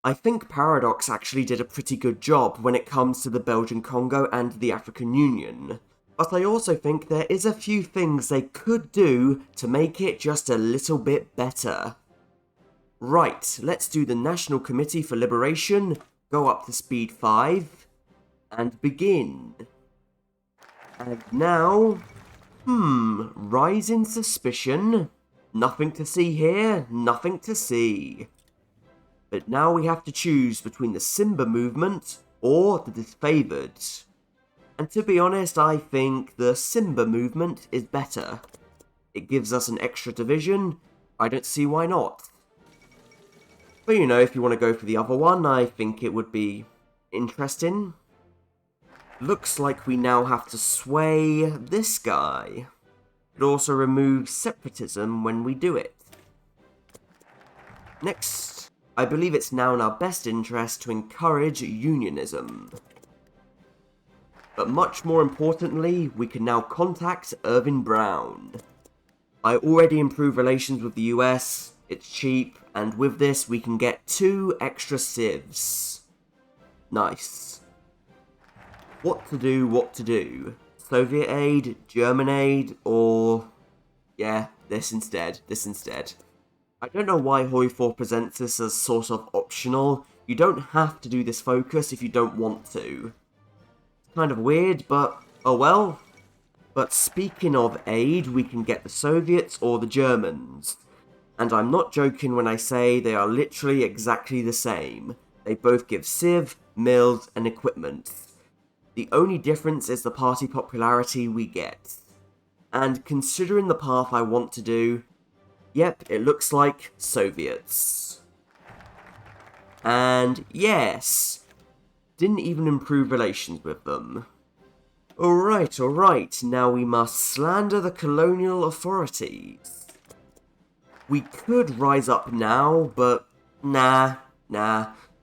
I think Paradox actually did a pretty good job when it comes to the Belgian Congo and the African Union. But I also think there is a few things they could do to make it just a little bit better. Right, let's do the National Committee for Liberation, go up to speed 5, and begin. And now, rise in suspicion. Nothing to see here, nothing to see. But now we have to choose between the Simba movement or the disfavored. And to be honest, I think the Simba movement is better. It gives us an extra division, I don't see why not. But you know, if you want to go for the other one, I think it would be interesting. Looks like we now have to sway this guy. It also removes separatism when we do it. Next, I believe it's now in our best interest to encourage unionism. But much more importantly, we can now contact Irvin Brown. I already improved relations with the US, it's cheap, and with this we can get 2 extra civs. Nice. What to do? Soviet aid, German aid, or... yeah, this instead. I don't know why HOI4 presents this as sort of optional. You don't have to do this focus if you don't want to. It's kind of weird, but oh well. But speaking of aid, we can get the Soviets or the Germans. And I'm not joking when I say they are literally exactly the same. They both give civ, mills, and equipment. The only difference is the party popularity we get. And considering the path I want to do, yep, it looks like Soviets. And yes, didn't even improve relations with them. Alright, now we must slander the colonial authorities. We could rise up now, but nah.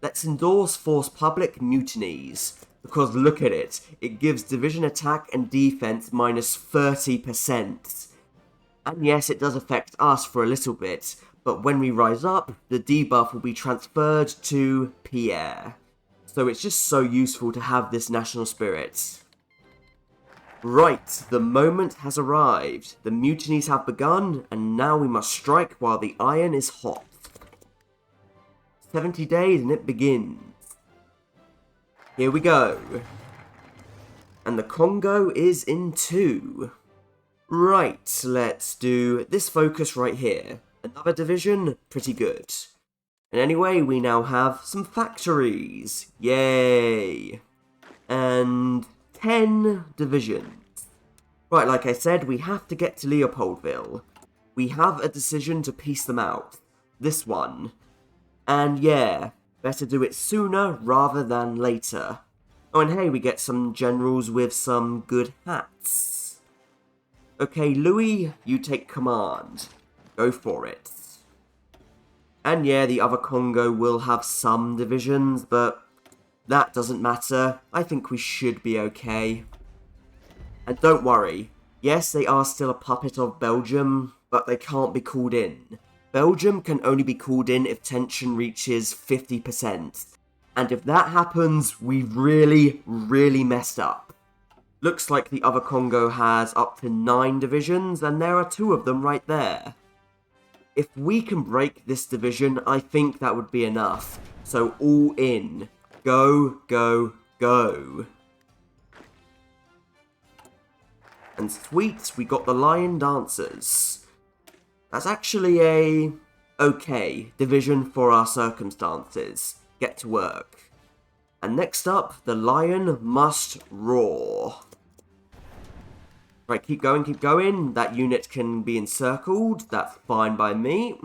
Let's endorse forced public mutinies. Because look at it, it gives division attack and defense minus 30%. And yes, it does affect us for a little bit, but when we rise up, the debuff will be transferred to Pierre. So it's just so useful to have this national spirit. Right, the moment has arrived. The mutinies have begun, and now we must strike while the iron is hot. 70 days and it begins. Here we go. And the Congo is in 2. Right, let's do this focus right here. Another division, pretty good. And anyway, we now have some factories. Yay! And 10 divisions. Right, like I said, we have to get to Leopoldville. We have a decision to piece them out. This one. And yeah, better do it sooner rather than later. Oh, and hey, we get some generals with some good hats. Okay, Louis, you take command. Go for it. And yeah, the other Congo will have some divisions, but that doesn't matter. I think we should be okay. And don't worry. Yes, they are still a puppet of Belgium, but they can't be called in. Belgium can only be called in if tension reaches 50%. And if that happens, we've really messed up. Looks like the other Congo has up to 9 divisions, and there are 2 of them right there. If we can break this division, I think that would be enough. So all in. Go. And sweet, we got the Lion Dancers. That's actually a okay division for our circumstances. Get to work. And next up, the lion must roar. Right, keep going. That unit can be encircled. That's fine by me.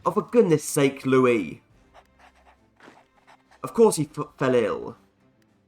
Oh, for goodness sake, Louis. Of course he fell ill.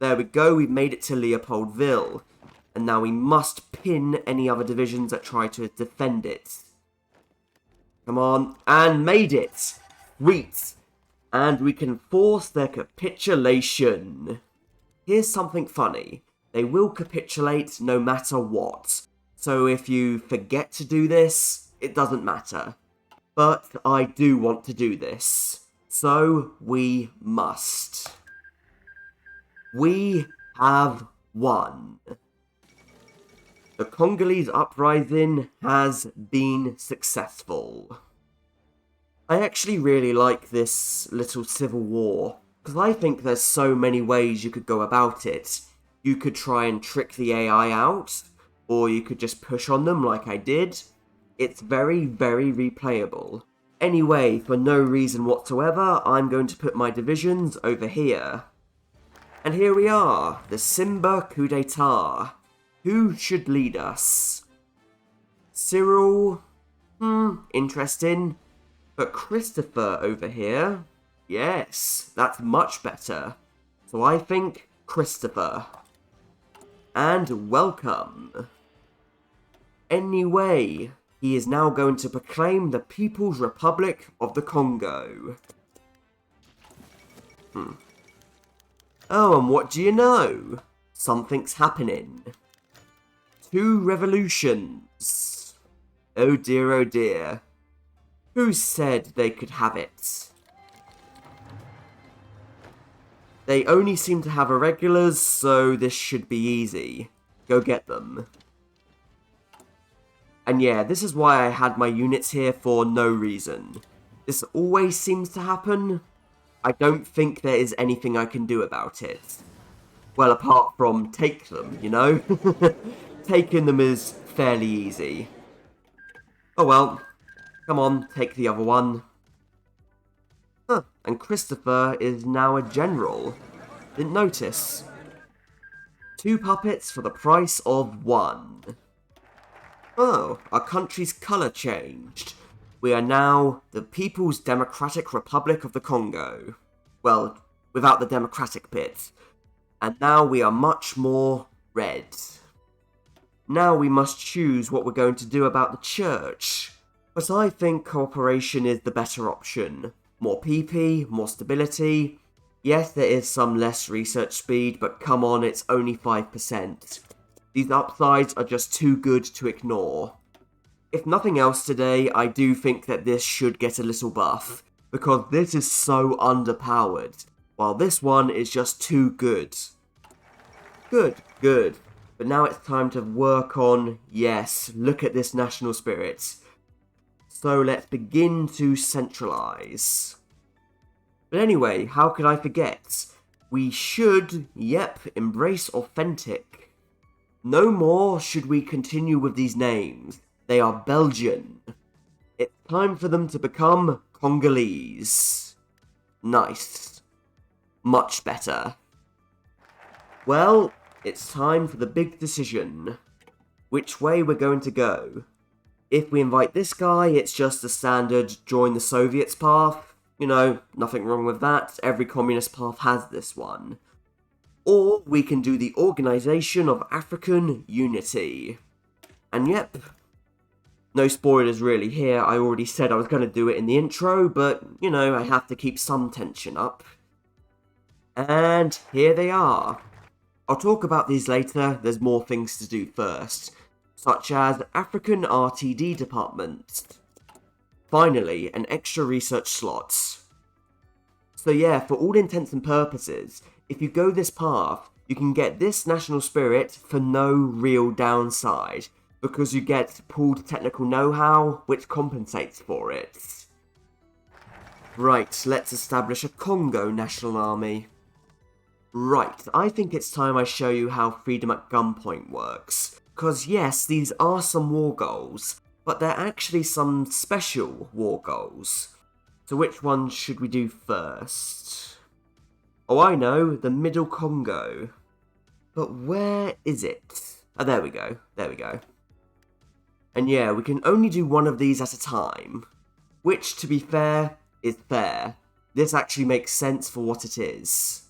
There we go, we've made it to Leopoldville. And now we must pin any other divisions that try to defend it. Come on. And made it. Sweet. And we can force their capitulation. Here's something funny. They will capitulate no matter what. So if you forget to do this, it doesn't matter. But I do want to do this. So we must. We have won. The Congolese uprising has been successful. I actually really like this little civil war, because I think there's so many ways you could go about it. You could try and trick the AI out, or you could just push on them like I did. It's very, very replayable. Anyway, for no reason whatsoever, I'm going to put my divisions over here. And here we are, the Simba coup d'etat. Who should lead us? Cyril? Interesting. But Christopher over here? Yes, that's much better. So I think Christopher. And welcome. Anyway, he is now going to proclaim the People's Republic of the Congo. Oh, and what do you know? Something's happening. 2 revolutions. Oh dear, oh dear. Who said they could have it? They only seem to have irregulars, so this should be easy. Go get them. And yeah, this is why I had my units here for no reason. This always seems to happen. I don't think there is anything I can do about it. Well, apart from take them, you know? Taking them is fairly easy. Oh well. Come on, take the other one. Huh, and Christopher is now a general. Didn't notice. 2 puppets for the price of 1. Oh, our country's colour changed. We are now the People's Democratic Republic of the Congo. Well, without the democratic bit. And now we are much more red. Now we must choose what we're going to do about the church. But I think cooperation is the better option. More PP, more stability. Yes, there is some less research speed, but come on, it's only 5%. These upsides are just too good to ignore. If nothing else today, I do think that this should get a little buff, because this is so underpowered, while this one is just too good. Good. But now it's time to work on, yes, look at this national spirit. So let's begin to centralise. But anyway, how could I forget? We should, embrace authentic. No more should we continue with these names. They are Belgian. It's time for them to become Congolese. Nice. Much better. Well, it's time for the big decision. Which way we're going to go. If we invite this guy, it's just the standard join the Soviets path. You know, nothing wrong with that. Every communist path has this one. Or we can do the Organisation of African Unity. And yep, no spoilers really here. I already said I was going to do it in the intro, but, you know, I have to keep some tension up. And here they are. I'll talk about these later, there's more things to do first. Such as African RTD department. Finally, an extra research slot. So yeah, for all intents and purposes, if you go this path, you can get this national spirit for no real downside, because you get pooled technical know-how, which compensates for it. Right, let's establish a Congo national army. Right, I think it's time I show you how freedom at gunpoint works. Because yes, these are some war goals, but they're actually some special war goals. So which one should we do first? Oh, I know, the Middle Congo. But where is it? Oh, there we go. And yeah, we can only do one of these at a time. Which, to be fair, is fair. This actually makes sense for what it is.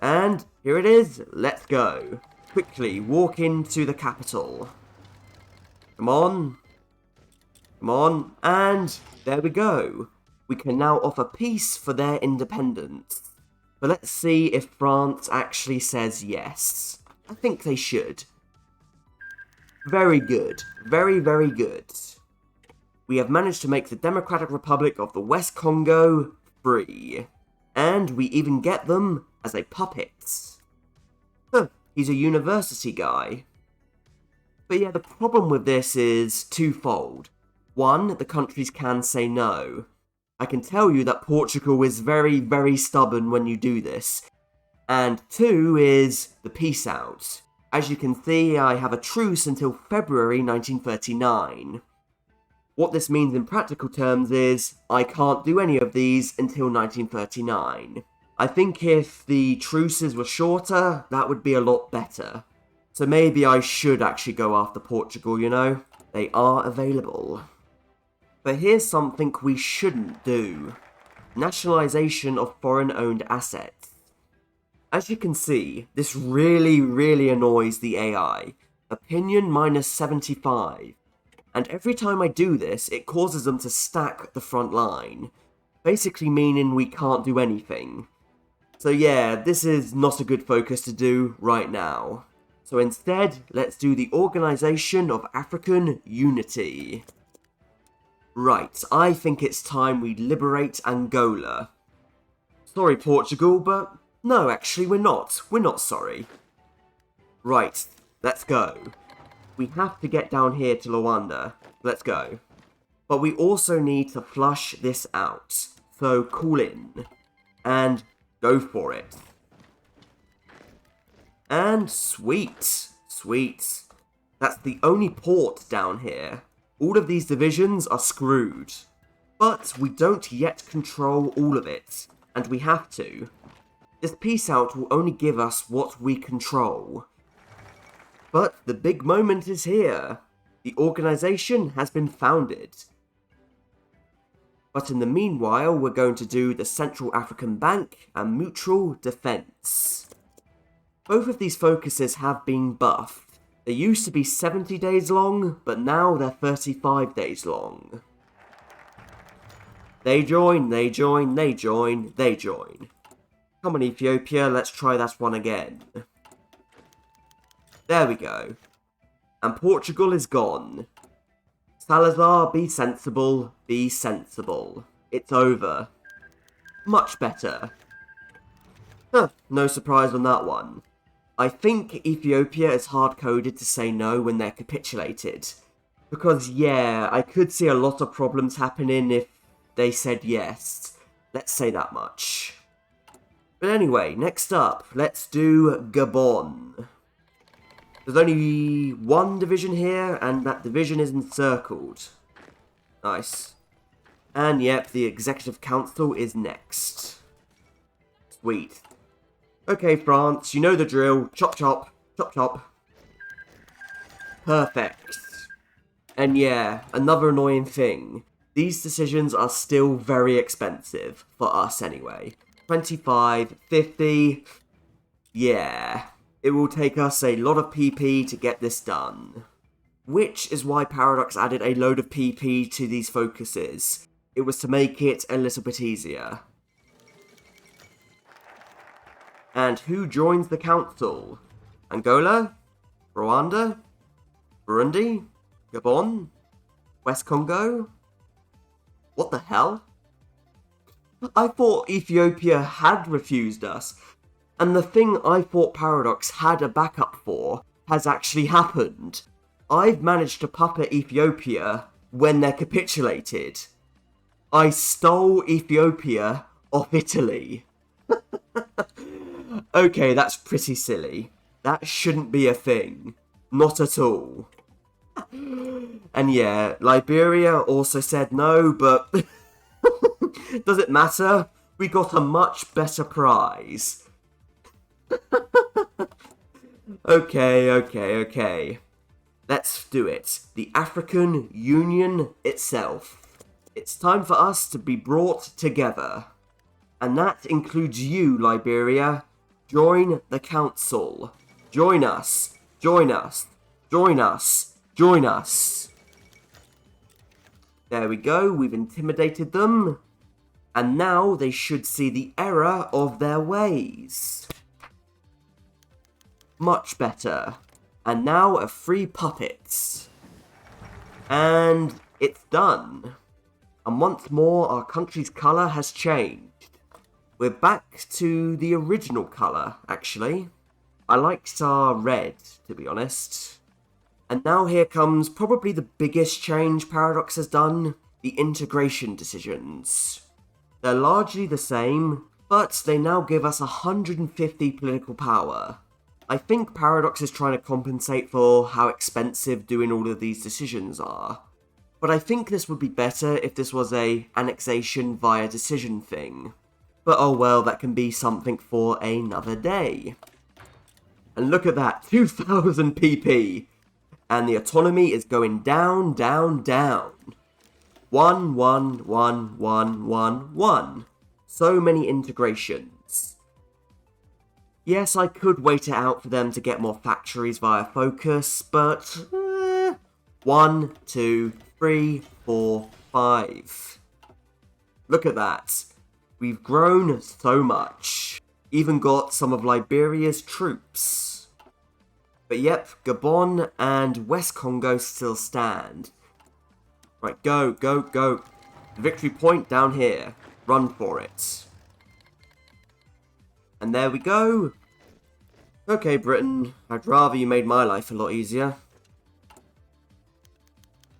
And here it is, let's go. Quickly walk into the capital. Come on, and there we go. We can now offer peace for their independence. But let's see if France actually says yes. I think they should. Very good. Very, very good. We have managed to make the Democratic Republic of the West Congo free. And we even get them as a puppet. Huh, he's a university guy. But yeah, the problem with this is twofold. One, the countries can say no. I can tell you that Portugal is very, very stubborn when you do this. And two is the peace out. As you can see, I have a truce until February 1939. What this means in practical terms is, I can't do any of these until 1939. I think if the truces were shorter, that would be a lot better. So maybe I should actually go after Portugal, you know? They are available. But here's something we shouldn't do. Nationalisation of foreign-owned assets. As you can see, this really, really annoys the AI. Opinion minus 75. And every time I do this, it causes them to stack the front line. Basically meaning we can't do anything. So yeah, this is not a good focus to do right now. So instead, let's do the Organisation of African Unity. Right, I think it's time we liberate Angola. Sorry, Portugal, but no, actually we're not. We're not sorry. Right, let's go. We have to get down here to Luanda. Let's go. But we also need to flush this out. So call in. And go for it. And sweet. Sweet. That's the only port down here. All of these divisions are screwed. But we don't yet control all of it. And we have to. This peace out will only give us what we control. But the big moment is here. The organisation has been founded. But in the meanwhile, we're going to do the Central African Bank and Mutual Defence. Both of these focuses have been buffed. They used to be 70 days long, but now they're 35 days long. They join, they join, they join, they join. Come on, Ethiopia, let's try that one again. There we go. And Portugal is gone. Salazar, be sensible, be sensible. It's over. Much better. Huh, no surprise on that one. I think Ethiopia is hard-coded to say no when they're capitulated. Because yeah, I could see a lot of problems happening if they said yes. Let's say that much. But anyway, next up, let's do Gabon. There's only one division here, and that division is encircled. Nice. And yep, the Executive Council is next. Sweet. Okay, France, you know the drill. Chop chop, chop chop. Perfect. And yeah, another annoying thing. These decisions are still very expensive, for us anyway. 25, 50... yeah. It will take us a lot of PP to get this done. Which is why Paradox added a load of PP to these focuses. It was to make it a little bit easier. And who joins the council? Angola? Rwanda? Burundi? Gabon? West Congo? What the hell? I thought Ethiopia had refused us, and the thing I thought Paradox had a backup for has actually happened. I've managed to puppet Ethiopia when they're capitulated. I stole Ethiopia off Italy. Okay, that's pretty silly. That shouldn't be a thing. Not at all. And yeah, Liberia also said no, but does it matter? We got a much better prize. Okay. Let's do it. The African Union itself. It's time for us to be brought together. And that includes you, Liberia. Join the council. Join us. Join us. Join us. Join us. There we go. We've intimidated them. And now they should see the error of their ways. Much better. And now a free puppets. And it's done. And once more, our country's colour has changed. We're back to the original colour, actually. I liked our red, to be honest. And now here comes probably the biggest change Paradox has done, the integration decisions. They're largely the same, but they now give us 150 political power. I think Paradox is trying to compensate for how expensive doing all of these decisions are. But I think this would be better if this was a annexation via decision thing. But oh well, that can be something for another day. And look at that, 2000 PP! And the autonomy is going down, down, down. 1, 1, 1, 1, 1, 1. So many integrations. Yes, I could wait it out for them to get more factories via focus, but 1, 2, 3, 4, 5. Look at that. We've grown so much. Even got some of Liberia's troops. But yep, Gabon and West Congo still stand. Right, go, go, go. The victory point down here. Run for it. And there we go. Okay, Britain, I'd rather you made my life a lot easier.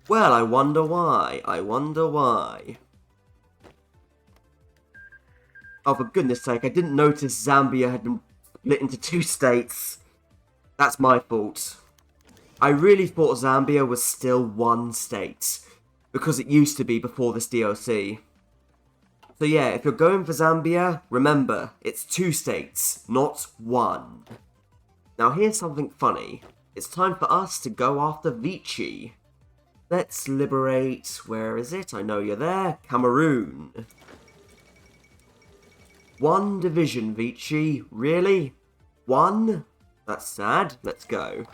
Well, I wonder why. I wonder why. Oh, for goodness sake, I didn't notice Zambia had been split into 2 states. That's my fault. I really thought Zambia was still 1 state, because it used to be before this DLC. So yeah, if you're going for Zambia, remember, it's 2 states, not 1. Now here's something funny. It's time for us to go after Vichy. Let's liberate, where is it? I know you're there, Cameroon. 1 division, Vichy, really? 1? That's sad, let's go.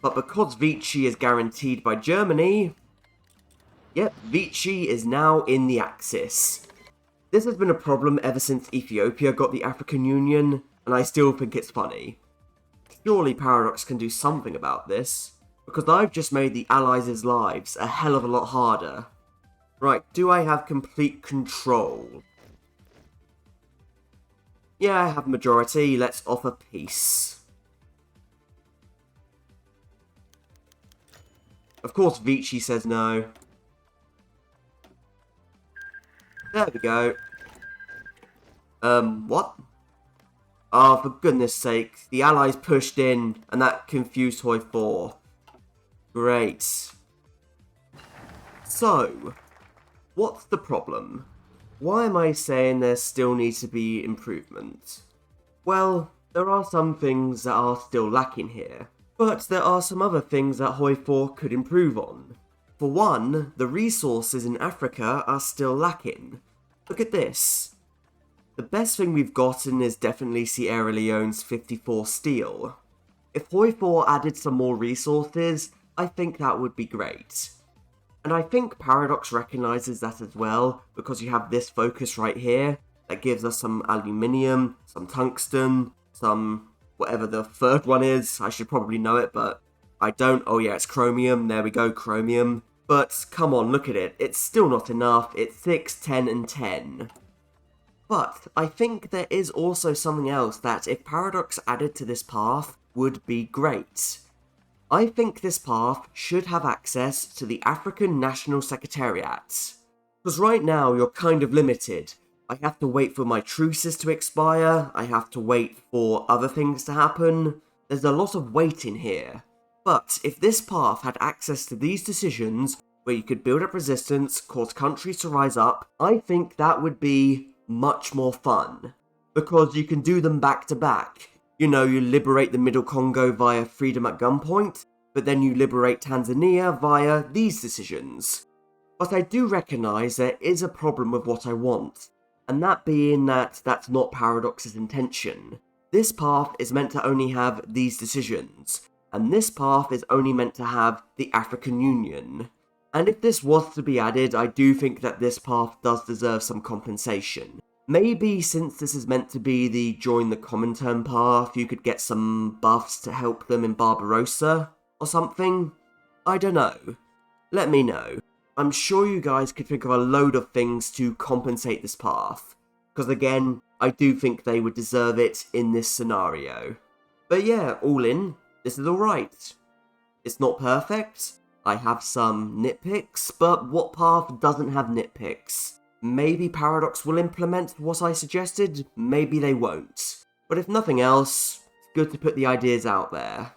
But because Vichy is guaranteed by Germany, yep, Vichy is now in the Axis. This has been a problem ever since Ethiopia got the African Union, and I still think it's funny. Surely Paradox can do something about this, because I've just made the Allies' lives a hell of a lot harder. Right, do I have complete control? Yeah, I have majority, let's offer peace. Of course Vichy says no. There we go. What? Oh, for goodness sake, the Allies pushed in, and that confused HOI4. Great. So, what's the problem? Why am I saying there still needs to be improvement? Well, there are some things that are still lacking here, but there are some other things that HOI4 could improve on. For one, the resources in Africa are still lacking. Look at this. The best thing we've gotten is definitely Sierra Leone's 54 steel. If HOI4 added some more resources, I think that would be great. And I think Paradox recognises that as well, because you have this focus right here, that gives us some aluminium, some tungsten, some whatever the third one is. I should probably know it, but I don't. Oh yeah, it's chromium, there we go, chromium. But come on, look at it, it's still not enough, it's 6, 10 and 10. But I think there is also something else that if Paradox added to this path would be great. I think this path should have access to the African National Secretariat. Because right now you're kind of limited. I have to wait for my truces to expire, I have to wait for other things to happen. There's a lot of waiting here. But if this path had access to these decisions, where you could build up resistance, cause countries to rise up, I think that would be much more fun. Because you can do them back to back. You know, you liberate the Middle Congo via freedom at gunpoint, but then you liberate Tanzania via these decisions. But I do recognise there is a problem with what I want, and that being that that's not Paradox's intention. This path is meant to only have these decisions, and this path is only meant to have the African Union. And if this was to be added, I do think that this path does deserve some compensation. Maybe since this is meant to be the join the Comintern path, you could get some buffs to help them in Barbarossa, or something? I don't know. Let me know. I'm sure you guys could think of a load of things to compensate this path. because again, I do think they would deserve it in this scenario. But yeah, all in, this is alright. It's not perfect, I have some nitpicks, but what path doesn't have nitpicks? Maybe Paradox will implement what I suggested, maybe they won't. But if nothing else, it's good to put the ideas out there.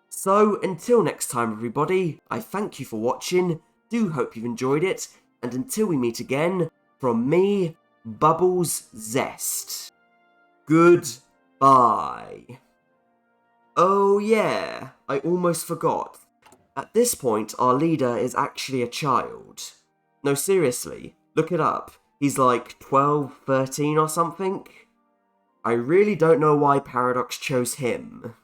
So, until next time everybody, I thank you for watching, do hope you've enjoyed it, and until we meet again, from me, Bubbles Zest. Goodbye. Oh yeah, I almost forgot. At this point, our leader is actually a child. No, seriously, look it up. He's like 12, 13 or something. I really don't know why Paradox chose him.